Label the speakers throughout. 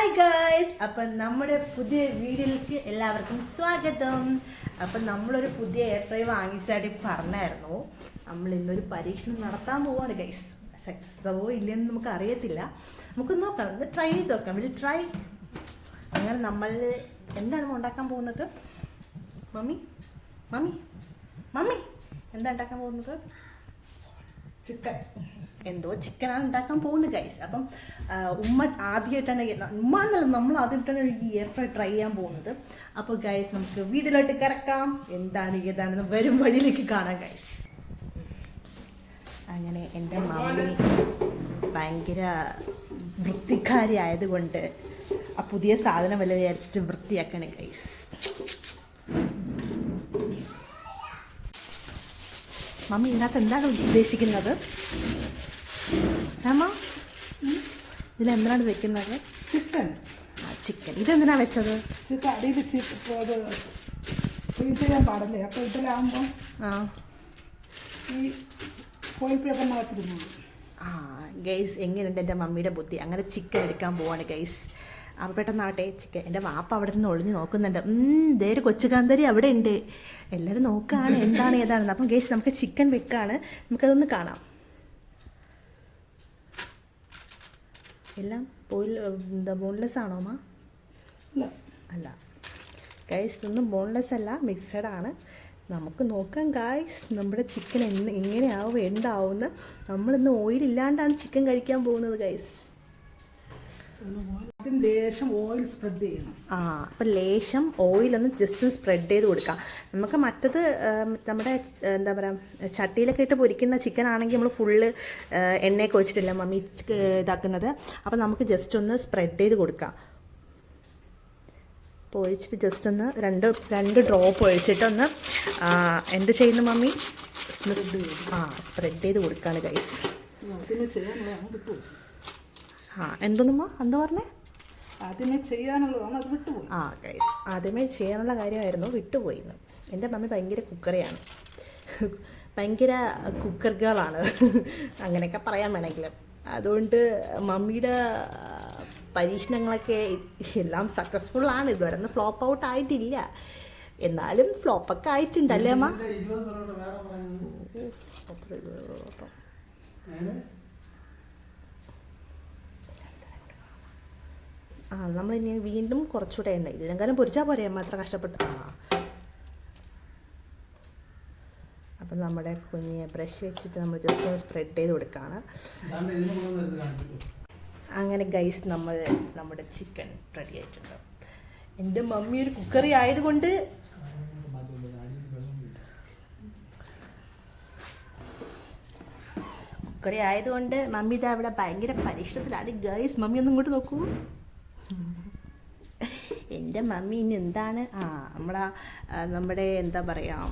Speaker 1: Hi guys, അപ്പം നമ്മുടെ പുതിയ വീഡിയോയിലേക്ക് എല്ലാവർക്കും സ്വാഗതം. അപ്പം നമ്മളൊരു പുതിയ എയർ ഫ്രൈ വാങ്ങിച്ചായിട്ട് പറഞ്ഞായിരുന്നു. നമ്മൾ ഇന്നൊരു പരീക്ഷണം നടത്താൻ പോവാണ് ഗൈസ്. സക്സസോ ഇല്ലെന്ന് നമുക്ക് അറിയത്തില്ല, നമുക്ക് നോക്കാം, ഒന്ന് ട്രൈ ചെയ്ത് നോക്കാം. Will try. അങ്ങനെ നമ്മൾ എന്താണ് ഉണ്ടാക്കാൻ പോകുന്നത്? മമ്മി മമ്മി മമ്മി എന്താ ഉണ്ടാക്കാൻ പോകുന്നത്? ചിക്കൻ. എന്തോ ചിക്കനാണ് ഉണ്ടാക്കാൻ പോകുന്നത് ഗൈസ്. അപ്പം ഉമ്മ ആദ്യമായിട്ടാണ്, ഉമ്മ എന്നല്ല, നമ്മൾ ആദ്യമായിട്ടാണ് ഈ എയർ ഫ്രൈ ട്രൈ ചെയ്യാൻ പോകുന്നത്. അപ്പോൾ ഗൈസ് നമുക്ക് വീട്ടിലോട്ട് കിടക്കാം. എന്താണ് ഏതാണെന്ന് വരും വഴിയിലേക്ക് കാണാം ഗൈസ്. അങ്ങനെ എൻ്റെ മമ്മി ഭയങ്കര വൃത്തിക്കാരി ആയതുകൊണ്ട് ആ പുതിയ സാധനം വല്ല വിചാരിച്ചിട്ട് വൃത്തിയാക്കണേ ഗൈസ്. മമ്മി ഇതിനകത്ത് എന്താണ് ഉദ്ദേശിക്കുന്നത്? അമ്മ ഇതിലെന്താണ് വെക്കുന്നത്?
Speaker 2: ചിക്കൻ.
Speaker 1: ചിക്കൻ. ഇതെന്തിനാ വെച്ചത്?
Speaker 2: ചിക്കൻ അടിയിൽ അത് ഫ്രീസ് ചെയ്യാൻ പാടല്ലേ, അപ്പോൾ ഇതിലാകുമ്പോൾ ഈ ഫോയിൽ പേപ്പർ മാറ്റിരുന്നു.
Speaker 1: ഗൈസ്, എങ്ങനെയുണ്ട് എൻ്റെ മമ്മിയുടെ ബുദ്ധി? അങ്ങനെ ചിക്കൻ എടുക്കാൻ പോവാണ് ഗൈസ്. അപ്പോൾ പെട്ടെന്നാവട്ടെ ചിക്കൻ. എൻ്റെ വാപ്പ അവിടെ നിന്ന് ഒളിഞ്ഞ് നോക്കുന്നുണ്ട്. ദേ ഒരു കൊച്ചു കാന്തരി അവിടെ ഉണ്ട്, എല്ലാവരും നോക്കുകയാണ് എന്താണ് ഏതാണെന്ന്. അപ്പം ഗൈസ് നമുക്ക് ചിക്കൻ വെക്കാണ്, നമുക്കതൊന്ന് കാണാം. എല്ലാം ബോൺലെസ് ആണോ അമ്മ? അല്ല ഗൈസ്, ഇതൊന്നും ബോൺലെസ് അല്ല, മിക്സഡ് ആണ്. നമുക്ക് നോക്കാം ഗൈസ് നമ്മുടെ ചിക്കൻ എങ്ങനെയാവും എന്താവുമെന്ന്. നമ്മളിന്ന് ഓയിൽ ഇല്ലാണ്ടാണ് ചിക്കൻ കഴിക്കാൻ പോകുന്നത് ഗൈസ്.
Speaker 2: ലേശം ഓയിൽ സ്പ്രെഡ് ചെയ്യണം.
Speaker 1: അപ്പം ലേശം ഓയിലൊന്ന് ജസ്റ്റ് സ്പ്രെഡ് ചെയ്ത് കൊടുക്കാം. നമുക്ക് മറ്റത് നമ്മുടെ എന്താ പറയുക, ചട്ടിയിലൊക്കെ ഇട്ട് പൊരിക്കുന്ന ചിക്കൻ ആണെങ്കിൽ നമ്മൾ ഫുള്ള് എണ്ണയൊക്കെ ഒഴിച്ചിട്ടില്ല മമ്മി ഇതാക്കുന്നത്. അപ്പം നമുക്ക് ജസ്റ്റ് ഒന്ന് സ്പ്രെഡ് ചെയ്ത് കൊടുക്കാം. അപ്പോൾ ഒഴിച്ചിട്ട് ജസ്റ്റ് ഒന്ന് രണ്ട് ഡ്രോപ്പ് ഒഴിച്ചിട്ടൊന്ന് എന്ത് ചെയ്യുന്നു മമ്മി? സ്പ്രെഡ് ചെയ്ത് കൊടുക്കുകയാണ് ഗൈസ്. എന്തോന്നുമ്മ എന്താ പറഞ്ഞേ?
Speaker 2: ആദ്യമേ ചെയ്യാനുള്ളതാണ്, അത് വിട്ടുപോയി.
Speaker 1: ഗൈസ്, ആദ്യമേ ചെയ്യാനുള്ള കാര്യമായിരുന്നു, വിട്ടുപോയി. എൻ്റെ മമ്മി ഭയങ്കര കുക്കറിയാണ്, ഭയങ്കര കുക്കർ ഗേളാണ്, അങ്ങനെയൊക്കെ പറയാൻ വേണമെങ്കിൽ. അതുകൊണ്ട് മമ്മിയുടെ പരീക്ഷണങ്ങളൊക്കെ എല്ലാം സക്സസ്ഫുള്ളാണ്. ഇതുവരെ ഒന്നും ഫ്ലോപ്പ് ഔട്ട് ആയിട്ടില്ല, എന്നാലും ഫ്ലോപ്പൊക്കെ ആയിട്ടുണ്ടല്ലേ അമ്മ? നമ്മളിനി വീണ്ടും കുറച്ചുകൂടെ എണ്ണ ഇതിനെക്കാളും പൊരിച്ചാൽ പോരെ അമ്മ, എത്ര കഷ്ടപ്പെട്ട്. അപ്പം നമ്മുടെ കുഞ്ഞിയെ ബ്രഷ് വെച്ചിട്ട് നമ്മൾ ജസ്റ്റ് ഒന്ന് സ്പ്രെഡ് ചെയ്ത് കൊടുക്കുകയാണ്. അങ്ങനെ ഗൈസ് നമ്മുടെ ചിക്കൻ റെഡി ആയിട്ടുണ്ട്. എൻ്റെ മമ്മി ഒരു കുക്കറി ആയതുകൊണ്ട് മമ്മി ഇതാ ഇവിടെ ഭയങ്കര പരീക്ഷണത്തിലാണ് ഗൈസ്. മമ്മി ഒന്നും ഇങ്ങോട്ട് നോക്കൂ. എൻ്റെ മമ്മി ഇനി എന്താണ് നമ്മുടെ എന്താ പറയുക,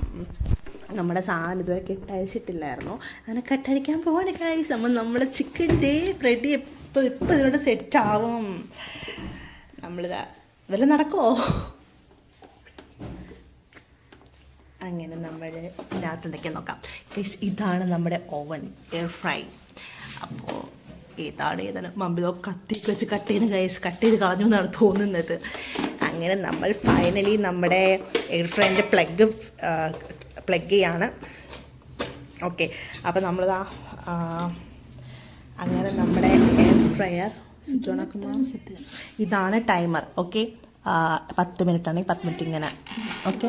Speaker 1: നമ്മുടെ സാധനം ഇതുവരെ കെട്ടഴിച്ചിട്ടില്ലായിരുന്നു, അങ്ങനെ കെട്ടഴിക്കാൻ പോവാണ് ഗൈസ്. നമ്മുടെ ചിക്കൻ ഡേ റെഡി. ഇപ്പോൾ ഇതിനോട് സെറ്റാവും. നമ്മളിതാ വല്ല നടക്കുമോ? അങ്ങനെ നമ്മൾ ഇതിനകത്ത് എന്തൊക്കെയാണ് നോക്കാം ഗൈസ്. ഇതാണ് നമ്മുടെ ഓവൻ, എയർ ഫ്രൈ. അപ്പോൾ ഏതാണ് മമ്മിതോ കത്തിയൊക്കെ വെച്ച് കട്ട് ചെയ്ത് കളഞ്ഞു എന്നാണ് തോന്നുന്നത്. അങ്ങനെ നമ്മൾ ഫൈനലി നമ്മുടെ എയർ ഫ്രൈൻ്റെ പ്ലഗ് ചെയ്യാണ്. ഓക്കെ, അപ്പോൾ നമ്മളിതാ അങ്ങനെ നമ്മുടെ എയർ ഫ്രയർ സ്വിച്ച് ഓൺ ആക്കുമ്പോൾ ഇതാണ് ടൈമർ. ഓക്കെ, 10 മിനിറ്റ് ആണെങ്കിൽ 10 മിനിറ്റ് ഇങ്ങനെ. ഓക്കെ,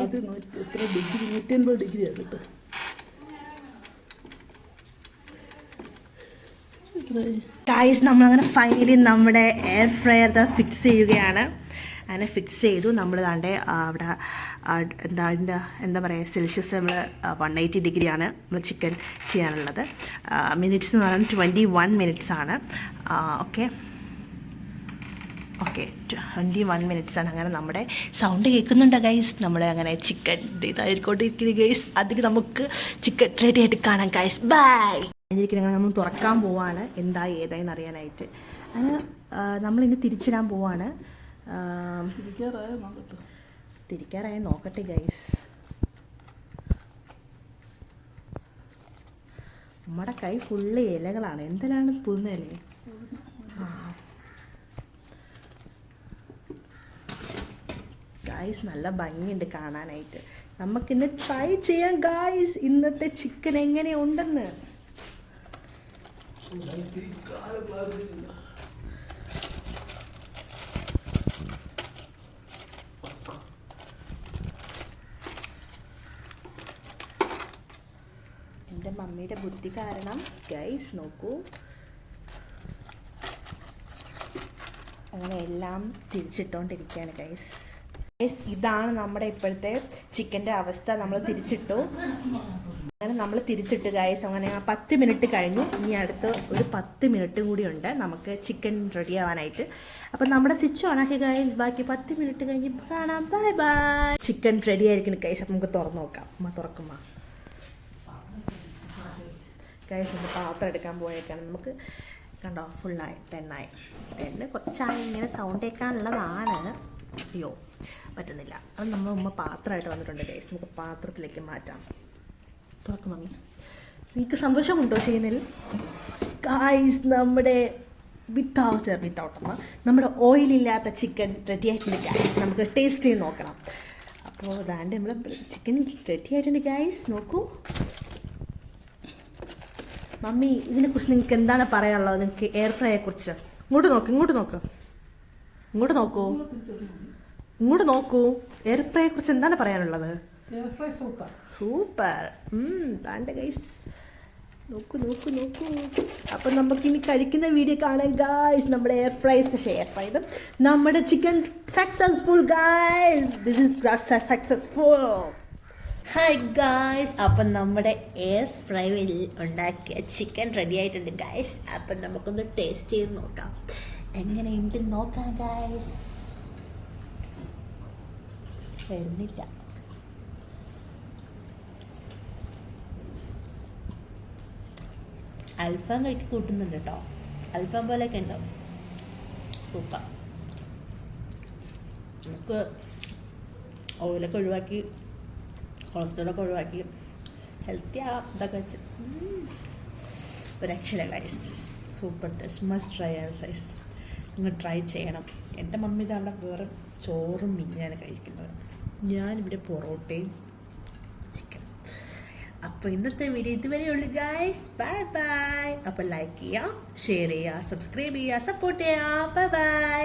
Speaker 2: 180 ഡിഗ്രി കേട്ടോ.
Speaker 1: ഗൈസ്, നമ്മളങ്ങനെ ഫൈനലി നമ്മുടെ എയർ ഫ്രയർ ഫിക്സ് ചെയ്യുകയാണ്. അങ്ങനെ ഫിക്സ് ചെയ്തു. നമ്മൾ താണ്ടെ അവിടെ എന്താ പറയുക, സെൽഷ്യസ് നമ്മൾ 180 ഡിഗ്രിയാണ് നമ്മൾ ചിക്കൻ ചെയ്യാനുള്ളത്. മിനിറ്റ്സ് എന്ന് പറയുന്നത് 21 മിനിറ്റ്സ് ആണ്. ഓക്കെ 21 മിനിറ്റ്സ് ആണ്. അങ്ങനെ നമ്മുടെ സൗണ്ട് കേൾക്കുന്നുണ്ട് ഗൈസ്. നമ്മുടെ അങ്ങനെ ചിക്കൻ ഇതായിരിക്കോട്ടിരിക്കുന്നത് ഗൈസ്. അതിന് നമുക്ക് ചിക്കൻ റെഡി ആയിട്ട് കാണാം ഗൈസ്. ബൈ. നമ്മൾ തുറക്കാൻ പോവാണ് എന്താ ഏതായെന്ന് അറിയാനായിട്ട്. അങ്ങനെ നമ്മളിനി തിരിച്ചിടാൻ പോവാണ്. തിരിക്കാറായി നോക്കട്ടെ ഗൈസ്. നമ്മുടെ കൈ ഫുള്ള് ഇലകളാണ്. എന്തെല്ലാം പുതുന്ന ഇലയെ. ഗായ്സ് നല്ല ഭംഗിയുണ്ട് കാണാനായിട്ട്. നമുക്കിന്ന് ട്രൈ ചെയ്യാം ഗായ്സ് ഇന്നത്തെ ചിക്കൻ എങ്ങനെയുണ്ടെന്ന്. എൻ്റെ മമ്മിയുടെ ബുദ്ധി കാരണം ഗൈസ് നോക്കൂ, അങ്ങനെ എല്ലാം തിരിച്ചിട്ടുകൊണ്ടിരിക്കുകയാണ് ഗൈസ്. ഗൈസ് ഇതാണ് നമ്മുടെ ഇപ്പോഴത്തെ ചിക്കൻ്റെ അവസ്ഥ. നമ്മൾ തിരിച്ചിട്ടു, അങ്ങനെ നമ്മൾ തിരിച്ചിട്ട് ഗൈസ് അങ്ങനെ 10 മിനിറ്റ് കഴിഞ്ഞു. ഇനി അടുത്ത് ഒരു 10 മിനിറ്റ് കൂടി ഉണ്ട് നമുക്ക് ചിക്കൻ റെഡി ആവാനായിട്ട്. അപ്പം നമ്മുടെ സ്വിച്ച് ഓൺ ആക്കി ഗൈസ്. ബാക്കി 10 മിനിറ്റ് കഴിഞ്ഞ് കാണാം. Bye bye. ചിക്കൻ റെഡി ആയിരിക്കണം ഗൈസ്. അപ്പം നമുക്ക് തുറന്ന് നോക്കാം. തുറക്കുമ്പോൾ ഗൈസ് ഒന്ന് പാത്രം എടുക്കാൻ പോയേക്കാണ്. നമുക്ക് കണ്ടോ ഫുള്ളായി 10 ആയി. 10 കൊച്ചായി ഇങ്ങനെ സൗണ്ട് കേൾക്കാനുള്ളതാണ്. അയ്യോ പറ്റുന്നില്ല. അത് നമ്മൾ ഉമ്മ പാത്രമായിട്ട് വന്നിട്ടുണ്ട് ഗൈസ്. നമുക്ക് പാത്രത്തിലേക്ക് മാറ്റാം. തുറക്കും മമ്മി. നിങ്ങൾക്ക് സന്തോഷമുണ്ടോ ചെയ്യുന്നതിൽ? ഗൈസ് നമ്മുടെ വിത്തൗട്ട് നമ്മുടെ ഓയിലില്ലാത്ത ചിക്കൻ റെഡി ആയിട്ടുണ്ട് ഗൈസ്. നമുക്ക് ടേസ്റ്റ് ചെയ്ത് നോക്കണം. അപ്പോൾ അതാണ്ട് നമ്മൾ ചിക്കൻ റെഡി ആയിട്ടുണ്ട് ഗൈസ്. നോക്കൂ മമ്മി, ഇതിനെക്കുറിച്ച് നിങ്ങൾക്ക് എന്താണ് പറയാനുള്ളത്? നിങ്ങൾക്ക് എയർ ഫ്രൈയെ കുറിച്ച് ഇങ്ങോട്ട് നോക്കൂ. എയർ ഫ്രൈയെ കുറിച്ച് എന്താണ് പറയാനുള്ളത്? സൂപ്പർ. താണ്ട ഗൈസ്. നോക്കൂ. അപ്പം നമുക്കിനി കഴിക്കുന്ന വീഡിയോ കാണാം ഗൈസ്. നമ്മുടെ എയർ ഫ്രൈസ് ഷെയർ ചെയ്ത് നമ്മുടെ chicken successful guys. This is successful. Hi guys, അപ്പം നമ്മുടെ എയർ ഫ്രൈയിൽ ഉണ്ടാക്കിയ ചിക്കൻ റെഡി ആയിട്ടുണ്ട് ഗായ്സ്. അപ്പം നമുക്കൊന്ന് ടേസ്റ്റ് ചെയ്ത് നോക്കാം എങ്ങനെയുണ്ട് നോക്കാം ഗായ്സ്. വരുന്നില്ല. അൽഫാം കഴിക്ക് കൂട്ടുന്നുണ്ട് കേട്ടോ. അൽഫാം പോലെയൊക്കെ ഉണ്ടാവും. സൂപ്പർ. നമുക്ക് ഓയിലൊക്കെ ഒഴിവാക്കി കൊളസ്ട്രോളൊക്കെ ഒഴിവാക്കി ഹെൽത്തി ആവാം ഇതൊക്കെ വെച്ച്. ഒരു രക്ഷയില്ല guys. Super taste. Must try size. നിങ്ങൾ ട്രൈ ചെയ്യണം. എൻ്റെ മമ്മി ഇതവിടെ വേറെ ചോറും മീനാണ് കഴിക്കുന്നത്. ഞാനിവിടെ പൊറോട്ടയും ചിക്കൻ. അപ്പോൾ ഇന്നത്തെ വീഡിയോ ഇതുവരെയുള്ളൂ ഗൈസ്. Bye bye. അപ്പോൾ ലൈക്ക് ചെയ്യുക, ഷെയർ ചെയ്യുക, സബ്സ്ക്രൈബ് ചെയ്യുക, സപ്പോർട്ട് ചെയ്യുക. Bye bye.